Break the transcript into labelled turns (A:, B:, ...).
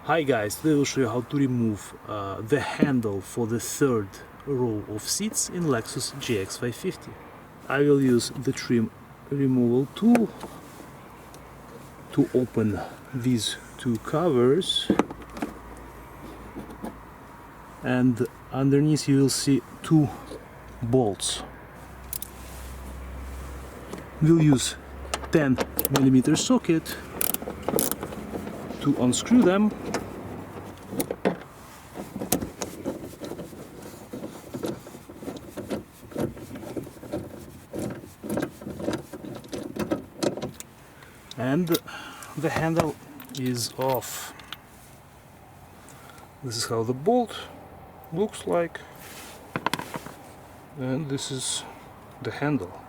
A: Hi guys, today I will show you how to remove the handle for the third row of seats in Lexus GX550. I will use the trim removal tool to open these two covers, and underneath you will see two bolts. We'll use 10mm socket to unscrew them. And the handle is off. This is how the bolt looks like, and this is the handle.